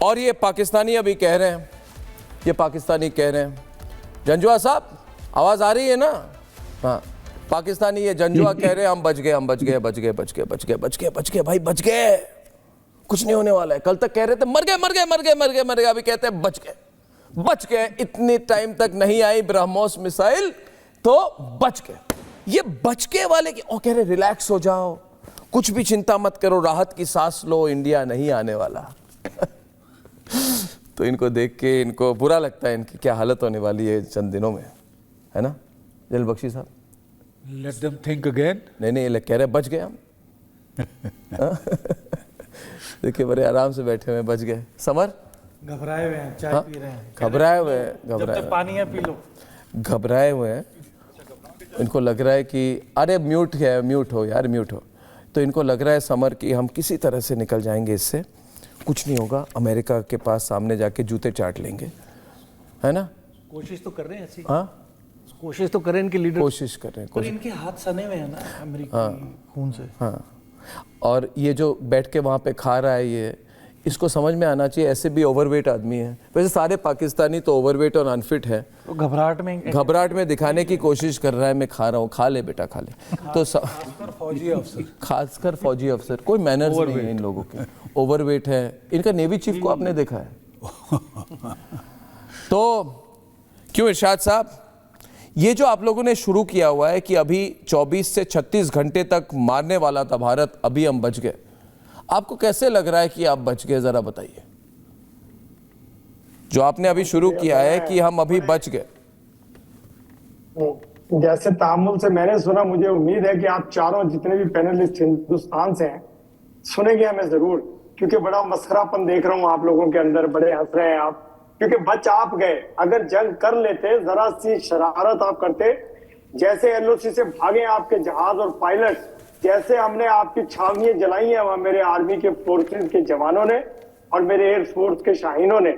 और ये पाकिस्तानी अभी कह रहे हैं, ये पाकिस्तानी कह रहे हैं, जंजुआ साहब आवाज़ आ रही है ना? हाँ, पाकिस्तानी ये जंजुआ कह रहे हैं हम बच गए, हम बच गए, बच गए, बच गए, बच गए, बच गए, बच गए, भाई बच गए, कुछ नहीं होने वाला है। कल तक कह रहे थे मर गए, मर गए, मर गए, मर गए, मर गए, अभी कहते हैं बच गए, बच गए। इतने टाइम तक नहीं आई ब्रह्मोस मिसाइल तो बच गए। ये बच के वाले की कह रहे रिलैक्स हो जाओ, कुछ भी चिंता मत करो, राहत की सांस लो, इंडिया नहीं आने वाला। तो इनको देख के इनको बुरा लगता है, इनकी क्या हालत होने वाली है चंद दिनों में, है ना जल बख्शी साहब? Let them think again. नहीं, ये कह रहे बच गए हम। देखिए बड़े आराम से बैठे हुए, बच गए। समर घबराए हुए हैं, चाय पी रहे हैं, घबराए हुए हैं, जब तक पानी है पी लो। घबराए हुए हैं, इनको लग रहा है कि अरे म्यूट है, म्यूट हो यार, म्यूट हो। तो इनको लग रहा है समर कि हम किसी तरह से निकल जाएंगे, इससे कुछ नहीं होगा, अमेरिका के पास सामने जाके जूते चाट लेंगे, है ना? कोशिश तो कर रहे हैं ऐसी। हाँ, कोशिश तो कर रहे हैं इनके लीडर, कोशिश कर रहे हैं, पर इनके हाथ सने हुए हैं ना अमेरिका खून से। हाँ, और ये जो बैठ के वहाँ पे खा रहा है, ये इसको समझ में आना चाहिए, ऐसे भी ओवरवेट आदमी है। वैसे सारे पाकिस्तानी तो ओवरवेट और अनफिट है, तो घबराहट में दिखाने की कोशिश कर रहा है, मैं खा रहा हूँ, खा ले बेटा, खा ले। तो फौजी अफसर, खासकर फौजी अफसर, कोई मैनर्स नहीं है इन लोगों के, ओवरवेट है। इनका नेवी चीफ को आपने देखा है? तो क्यों इरशाद साहब, ये जो आप लोगों ने शुरू किया हुआ है कि अभी 24 से 36 घंटे तक मारने वाला था भारत, अभी हम बच गए, आपको कैसे लग रहा है कि आप बच गए, जरा बताइए। जो आपने अभी शुरू किया है कि हम अभी बच गए, जैसे तामुल से मैंने सुना, मुझे उम्मीद है कि आप चारों जितने भी पैनलिस्ट हिंदुस्तान से हैं सुनेंगे हमें जरूर, क्योंकि बड़ा मस्खरापन देख रहा हूँ आप लोगों के अंदर, बड़े हंस रहे हैं आप, क्योंकि बच आप गए। अगर जंग कर लेते, जरा सी शरारत आप करते, जैसे एलओसी से भागे आपके जहाज और पायलट, जैसे हमने आपकी छावनियां जलाई हैं वहां मेरे आर्मी के फोर्सेस के जवानों ने और मेरे एयरफोर्स के शाहीनों ने,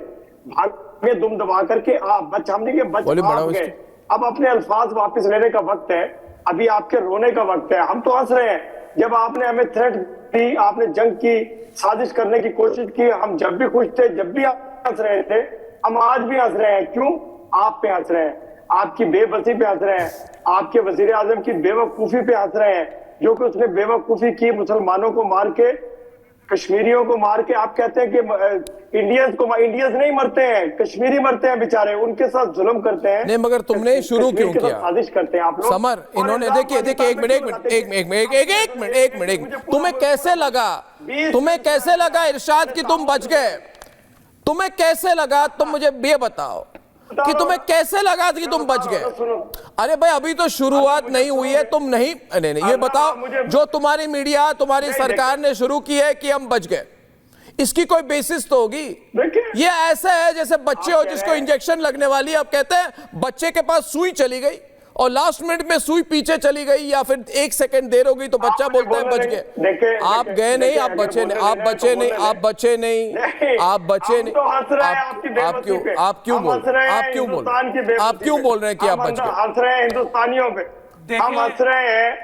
भागे दुम दबा करके आप बच, हमने के बच आप गए। अब अपने अल्फाज वापस लेने का वक्त है, अभी आपके रोने का वक्त है। हम तो हंस रहे हैं, जब आपने हमें थ्रेट दी, आपने जंग की साजिश करने की कोशिश की, हम जब भी खुश थे, जब भी हंस रहे थे, हम आज भी हंस रहे हैं। क्यों? आप पे हंस रहे हैं, आपकी बेबसी पे हंस रहे हैं, आपके वजीर आजम की बेवकूफी पे हंस रहे हैं, जो कि उसने बेवकूफी की, मुसलमानों को मार के, कश्मीरियों को मार के। आप कहते हैं कि इंडियंस नहीं मरते हैं, कश्मीरी मरते हैं बेचारे, उनके साथ जुल्म करते हैं। नहीं, मगर तुमने शुरू क्यों किया? साजिश करते हैं आप लोग। समर, इन्होंने देखिए एक मिनट, तुम्हें कैसे लगा इरशाद कि तुम बच गए? तुम्हें कैसे लगा? तुम मुझे ये बताओ कि तुम्हें कैसे लगा कि तुम बच गए? अरे भाई अभी तो शुरुआत नहीं हुई है, तुम नहीं, ये बताओ, जो तुम्हारी मीडिया, तुम्हारी सरकार ने शुरू की है कि हम बच गए, इसकी कोई बेसिस तो होगी। ये ऐसा है जैसे बच्चे हो जिसको इंजेक्शन लगने वाली है, अब कहते हैं बच्चे के पास सुई चली गई और लास्ट मिनट में सुई पीछे चली गई या फिर 1 सेकंड देर हो गई तो बच्चा बोलता है बच गए। आप गए नहीं, आप बचे नहीं, आप बचे नहीं, आप बचे नहीं, आप बचे नहीं। आप क्यों बोल रहे हैं कि आप बच गए? हंस रहे हैं हिंदुस्तानियों पे, हम हंस रहे हैं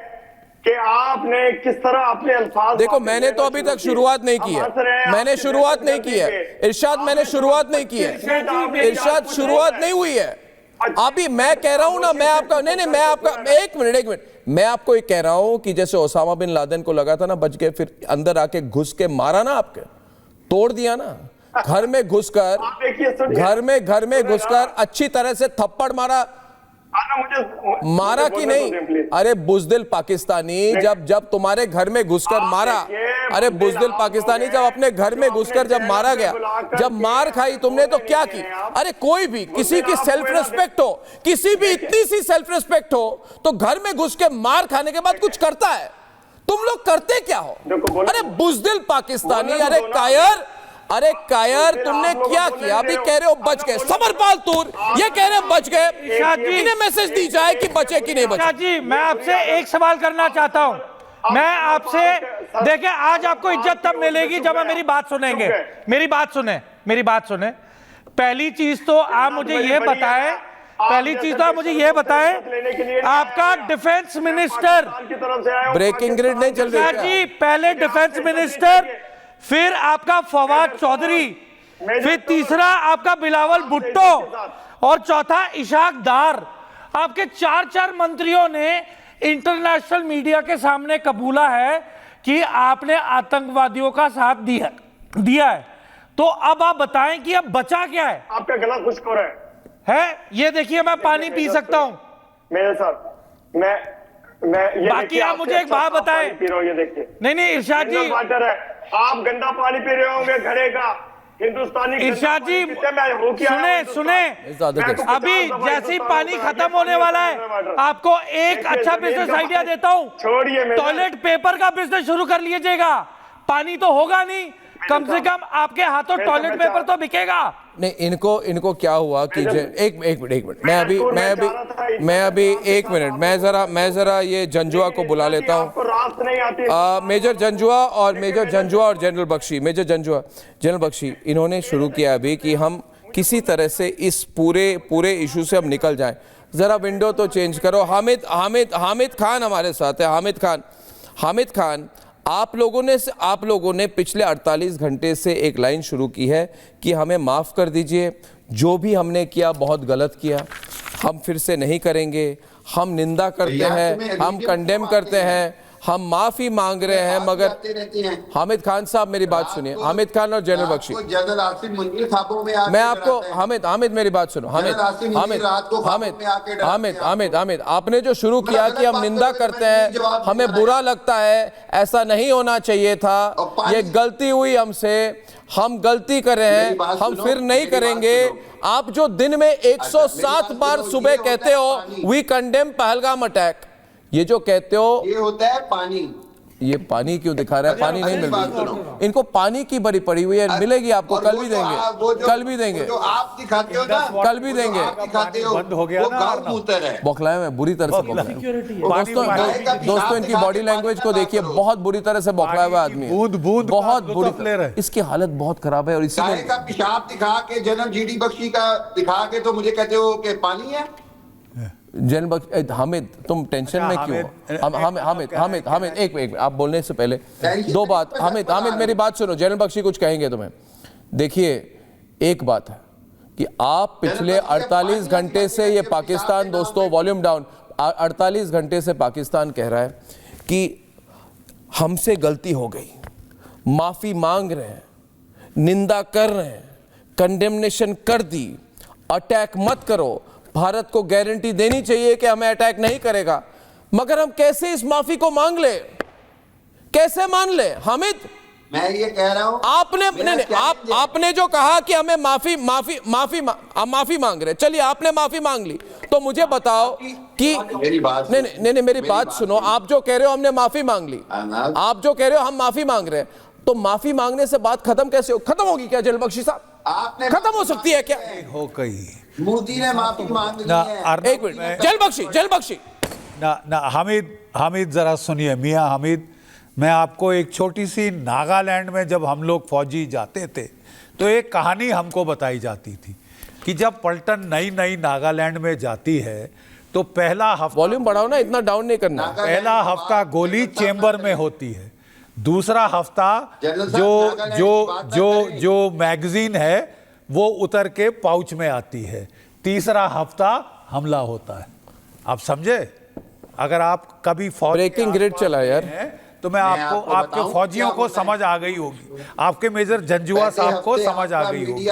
कि आपने किस तरह अपने अल्फाज। देखो, मैंने तो अभी तक शुरुआत नहीं की है, मैंने शुरुआत नहीं की है इरशाद, मैंने शुरुआत नहीं की है इरशाद, शुरुआत नहीं हुई है अभी। मैं कह रहा हूं ना, मैं आपका नहीं, मैं आपका एक मिनट, मैं आपको ये कह रहा हूं कि जैसे ओसामा बिन लादेन को लगा था ना बच गए, फिर अंदर आके घुस के मारा ना, आपके तोड़ दिया ना, घर में घुसकर अच्छी तरह से थप्पड़ मारा कि नहीं? अरे बुजदिल पाकिस्तानी, जब तुम्हारे घर में घुसकर मारा, अरे बुजदिल पाकिस्तानी जब अपने घर में घुसकर जब मारा गया, जब मार खाई तुमने तो क्या की? अरे कोई भी, किसी की सेल्फ रिस्पेक्ट हो, किसी भी इतनी सी सेल्फ रिस्पेक्ट हो तो घर में घुस के मार खाने के बाद कुछ करता है। तुम लोग करते क्या हो? अरे बुजदिल पाकिस्तानी, अरे कायर, तुमने क्या किया? अभी कह रहे हो बच गए, समरपाल तूर ये कह रहे बच गए, इन्हें मैसेज दी जाए कि बचे कि नहीं बचे। जी, मैं आपसे एक सवाल करना चाहता हूं, मैं आपसे, देखिए आज आपको इज्जत तब मिलेगी जब आप मेरी बात सुनेंगे। मेरी बात सुने। पहली चीज तो आप मुझे ये बताएं, आपका डिफेंस मिनिस्टर, ब्रेकिंग ग्रिड नहीं चल रही जी, पहले डिफेंस मिनिस्टर, फिर आपका फवाद चौधरी, फिर तीसरा आपका बिलावल भुट्टो और चौथा इशाक डार। आपके चार मंत्रियों ने इंटरनेशनल मीडिया के सामने कबूला है कि आपने आतंकवादियों का साथ दिया है। तो अब आप बताएं कि अब बचा क्या है? आपका गला खुश्क हो रहा है। ये देखिए, मैं पानी पी सकता हूं मेरे साथ। मैं ये बाकी आप मुझे एक बात बताएं। पी रहा हूं, ये देखिए। नहीं इरशाद जी, वाटर है, आप गंदा पानी पी रहे होंगे घड़े का, हिंदुस्तानी। इरशाद जी सुने, अभी जैसे ही पानी खत्म होने वाला है, आपको एक अच्छा बिजनेस आइडिया देता हूं। छोड़िए, टॉयलेट पेपर का बिजनेस शुरू कर लीजिएगा। पानी तो होगा नहीं, कम से कम आपके हाथों टॉयलेट पेपर तो बिकेगा। नहीं, इनको क्या हुआ कि एक मिनट, मैं अभी ये जंजुआ को बुला लेता हूँ। मेजर जंजुआ और जनरल बख्शी इन्होंने शुरू किया अभी कि हम किसी तरह से इस पूरे इशू से हम निकल जाएं। जरा विंडो तो चेंज करो। हामिद खान हमारे साथ है। हामिद खान, आप लोगों ने पिछले 48 घंटे से एक लाइन शुरू की है कि हमें माफ़ कर दीजिए, जो भी हमने किया बहुत गलत किया, हम फिर से नहीं करेंगे, हम निंदा करते हैं, हम कंडेम करते हैं, हम माफ़ी मांग रहे हैं। मगर हामिद खान साहब, मेरी बात सुनिए। हामिद खान और जनरल बख्शी, मैं आपको हामिद मेरी बात सुनो। हामिद, आपने जो शुरू किया कि हम निंदा करते हैं, हमें बुरा लगता है, ऐसा नहीं होना चाहिए था, ये गलती हुई हमसे, हम गलती कर रहे हैं, हम फिर नहीं करेंगे। आप जो दिन में 107 बार सुबह कहते हो वी कंडेम पहलगाम अटैक, ये जो कहते हो, ये होता है पानी। ये पानी क्यों दिखा रहा है? पानी नहीं मिल रही इनको, पानी की बड़ी पड़ी हुई है। मिलेगी आपको, कल भी देंगे, जो आप दिखाते हो ना, कल भी देंगे। बंद हो गया ना, बौखलाए में बुरी तरह से बौखलाए। दोस्तों इनकी बॉडी लैंग्वेज को देखिए, बहुत बुरी तरह से बौखलाया हुआ आदमी है, बहुत बुरी तरह। इसकी हालत बहुत खराब है। और इसीलिए पेशाब दिखा के, जनरल जीडी बख्शी का दिखा के तो मुझे कहते हो कि पानी है। हामिद, तुम टेंशन में क्यों हो? हामिद एक आप बोलने से पहले दो बात। हामिद मेरी बात सुनो। जनरल बख्शी कुछ कहेंगे तुम्हें। देखिए, एक बात है कि आप पिछले 48 घंटे से ये पाकिस्तान, दोस्तों वॉल्यूम डाउन, 48 घंटे से पाकिस्तान कह रहा है कि हमसे गलती हो गई, माफी मांग रहे हैं, निंदा कर रहे हैं, कंडेमनेशन कर दी, अटैक मत करो, भारत को गारंटी देनी चाहिए कि हमें अटैक नहीं करेगा। मगर हम कैसे इस माफी को मांग ले, कैसे मान ले? हामिद, मैं ये कह रहा हूं, आपने जो कहा कि हमें माफी मांग रहे, चलिए आपने माफी मांग ली, तो मुझे बताओ कि नहीं मेरी बात सुनो। आप जो कह रहे हो हमने माफी मांग ली, आप जो कह रहे हो हम माफी मांग रहे हैं, तो माफी मांगने से बात खत्म कैसे हो? खत्म होगी क्या जनरल बख्शी साहब? आपने खत्म हो सकती है क्या? हो गई। मोदी ने माफी मांग ली है। एक मिनट, जनरल बख्शी ना हामिद जरा सुनिए। मियां हामिद, मैं आपको एक छोटी सी, नागालैंड में जब हम लोग फौजी जाते थे तो एक कहानी हमको बताई जाती थी कि जब पलटन नई नागालैंड में जाती है तो पहला हफ्ता, वॉल्यूम बढ़ाओ ना, इतना डाउन नहीं करना। पहला हफ्ता गोली चेंबर में होती है, दूसरा हफ्ता जो मैगजीन है वो उतर के पाउच में आती है, तीसरा हफ्ता हमला होता है। आप समझे? अगर आप कभी ब्रेकिंग ग्रिड चला यार, तो मैं आपको आपके फौजियों को समझ आ गई होगी, आपके मेजर जंजुआ साहब को समझ आ गई होगी।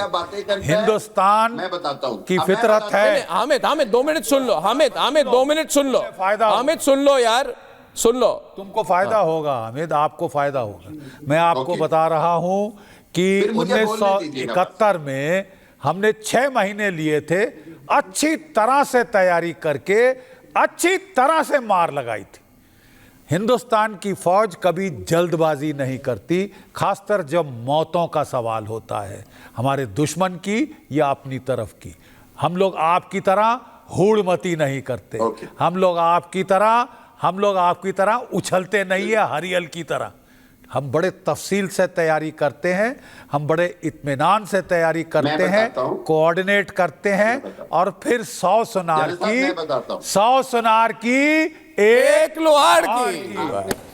हिंदुस्तान की फितरत है। हामिद 2 मिनट सुन लो। हामिद 2 मिनट सुन लो। हामिद सुन लो यार, सुन लो। तुमको फायदा होगा हामिद, आपको फायदा होगा। मैं आपको बता रहा हूं कि 1971 में हमने 6 महीने लिए थे, अच्छी तरह से तैयारी करके अच्छी तरह से मार लगाई थी। हिंदुस्तान की फौज कभी जल्दबाजी नहीं करती, खासकर जब मौतों का सवाल होता है, हमारे दुश्मन की या अपनी तरफ की। हम लोग आपकी तरह हूड़मती नहीं करते, हम लोग आपकी तरह उछलते नहीं है हरियल की तरह। हम बड़े तफसील से तैयारी करते हैं, हम बड़े इत्मीनान से तैयारी करते हैं, कोऑर्डिनेट करते हैं, और फिर 100 सुनार की एक लोहार की।